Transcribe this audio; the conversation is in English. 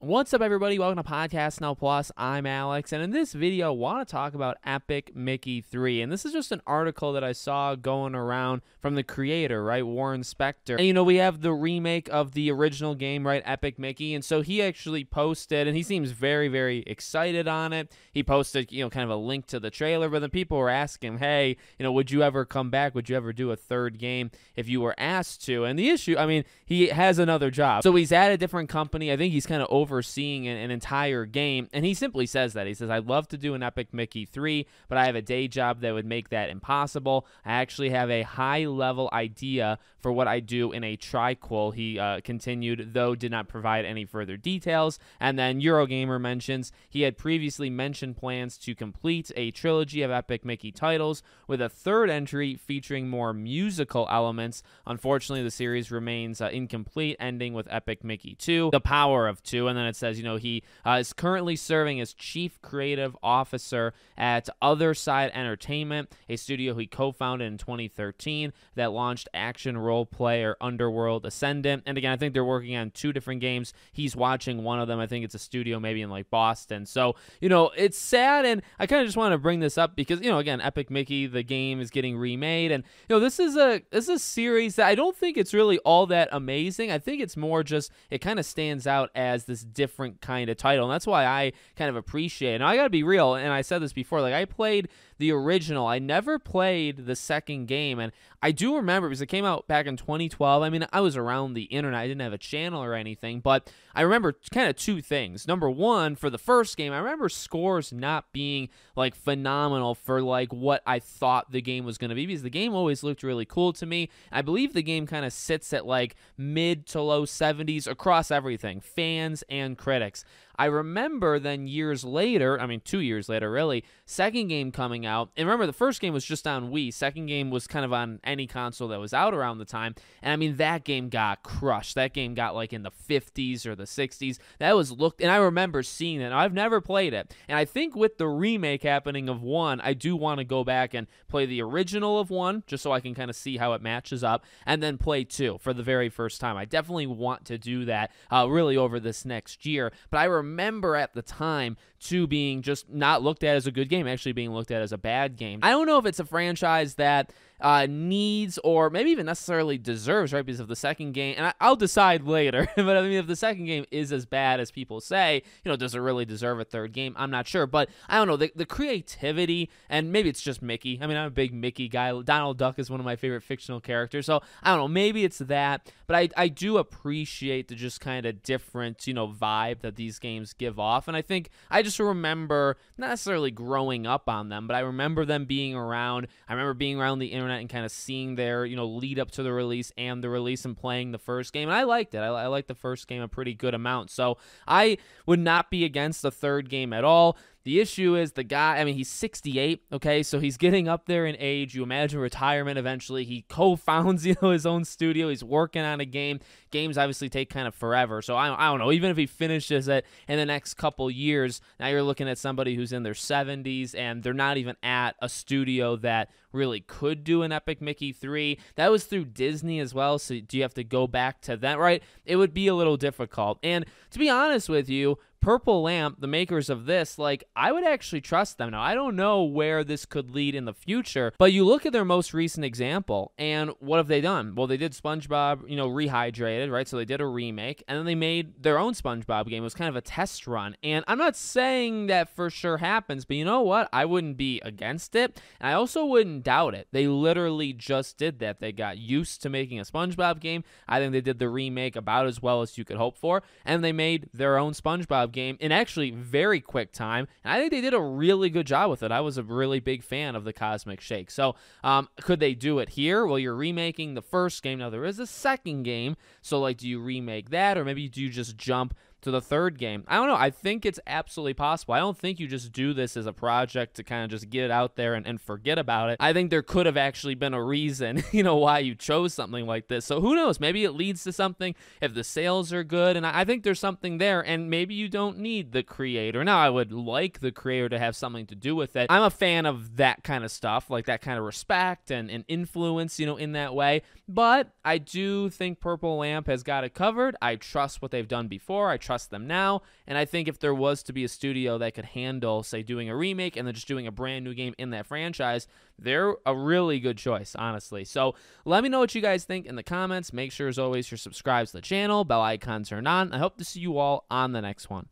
What's up, everybody? Welcome to Podcast Now Plus. I'm Alex, and in this video, I want to talk about Epic Mickey 3. And this is just an article that I saw going around from the creator, right, Warren Spector. And, you know, we have the remake of the original game, right, Epic Mickey. And so he actually posted, and he seems very, very excited on it. He posted, you know, kind of a link to the trailer, but then people were asking, hey, you know, would you ever come back? Would you ever do a third game if you were asked to? And the issue, I mean, he has another job. So he's at a different company. I think he's kind of overseeing an entire game, and he simply says that. He says, I'd love to do an Epic Mickey 3, but I have a day job that would make that impossible. I actually have a high-level idea for what I do in a triquel, he continued, though did not provide any further details. And then Eurogamer mentions he had previously mentioned plans to complete a trilogy of Epic Mickey titles with a third entry featuring more musical elements. Unfortunately, the series remains incomplete, ending with Epic Mickey 2, The Power of Two. And then it says, you know, he is currently serving as Chief Creative Officer at Other Side Entertainment, a studio he co-founded in 2013 that launched action role player Underworld Ascendant. And again, I think they're working on two different games. He's watching one of them. I think it's a studio maybe in like Boston. So, you know, it's sad, and I kind of just want to bring this up because, you know, again, Epic Mickey, the game is getting remade, and, you know, this is a series that I don't think it's really all that amazing. I think it's more just it kind of stands out as this different kind of title, and that's why I kind of appreciate it. And I gotta be real, and I said this before, like, I played the original. I never played the second game, and I do remember because it came out back in 2012. I mean, I was around the internet. I didn't have a channel or anything, but I remember kind of two things. Number one, for the first game, I remember scores not being like phenomenal for like what I thought the game was going to be, because the game always looked really cool to me. I believe the game kind of sits at like mid to low 70s across everything, fans and critics. I remember then years later, I mean 2 years later really, second game coming out, and remember the first game was just on Wii, second game was kind of on any console that was out around the time, and I mean that game got crushed. That game got like in the 50s or the 60s. That was looked, and I remember seeing it. I've never played it, and I think with the remake happening of 1, I do want to go back and play the original of 1 just so I can kind of see how it matches up, and then play 2 for the very first time. I definitely want to do that really over this next year, but I remember at the time 2 being just not looked at as a good game, actually being looked at as a bad game. I don't know if it's a franchise that needs or maybe even necessarily deserves, right, because of the second game, and I'll decide later, but I mean, if the second game is as bad as people say, you know, does it really deserve a third game? I'm not sure, but I don't know, the creativity, and maybe it's just Mickey. I mean, I'm a big Mickey guy. Donald Duck is one of my favorite fictional characters, so I don't know, maybe it's that, but I do appreciate the just kind of different, you know, vibe that these games give off, and I think I just remember not necessarily growing up on them, but I remember them being around. I remember being around the internet and kind of seeing their, you know, lead up to the release and the release and playing the first game, and I liked it. I liked the first game a pretty good amount, so I would not be against the third game at all. The issue is the guy, I mean, he's 68, okay, so he's getting up there in age. You imagine retirement eventually. He co-founds, you know, his own studio. He's working on a game. Games obviously take kind of forever, so I don't know. Even if he finishes it in the next couple years, now you're looking at somebody who's in their 70s, and they're not even at a studio that really could do an Epic Mickey 3. That was through Disney as well, so do you have to go back to that, right? It would be a little difficult. And to be honest with you, Purple Lamp, the makers of this, like, I would actually trust them. Now, I don't know where this could lead in the future, but you look at their most recent example, and what have they done? Well, they did SpongeBob, you know, Rehydrated, right? So they did a remake, and then they made their own SpongeBob game. It was kind of a test run, and I'm not saying that for sure happens, but you know what? I wouldn't be against it, and I also wouldn't doubt it. They literally just did that. They got used to making a SpongeBob game. I think they did the remake about as well as you could hope for, and they made their own SpongeBob game in actually very quick time, and I think they did a really good job with it. I was a really big fan of the Cosmic Shake. So could they do it here? Well, you're remaking the first game. Now there is a second game, so like, do you remake that, or maybe do you just jump to the third game? I don't know. I think it's absolutely possible. I don't think you just do this as a project to kind of just get it out there and forget about it. I think there could have actually been a reason, you know, why you chose something like this. So who knows? Maybe it leads to something if the sales are good, and I think there's something there, and maybe you don't need the creator. Now, I would like the creator to have something to do with it. I'm a fan of that kind of stuff, like that kind of respect and influence, you know, in that way, but I do think Purple Lamp has got it covered. I trust what they've done before. I trust trust them now. And I think if there was to be a studio that could handle, say, doing a remake and then just doing a brand new game in that franchise, they're a really good choice, honestly. So let me know what you guys think in the comments. Make sure, as always, you're subscribed to the channel, bell icon turned on. I hope to see you all on the next one.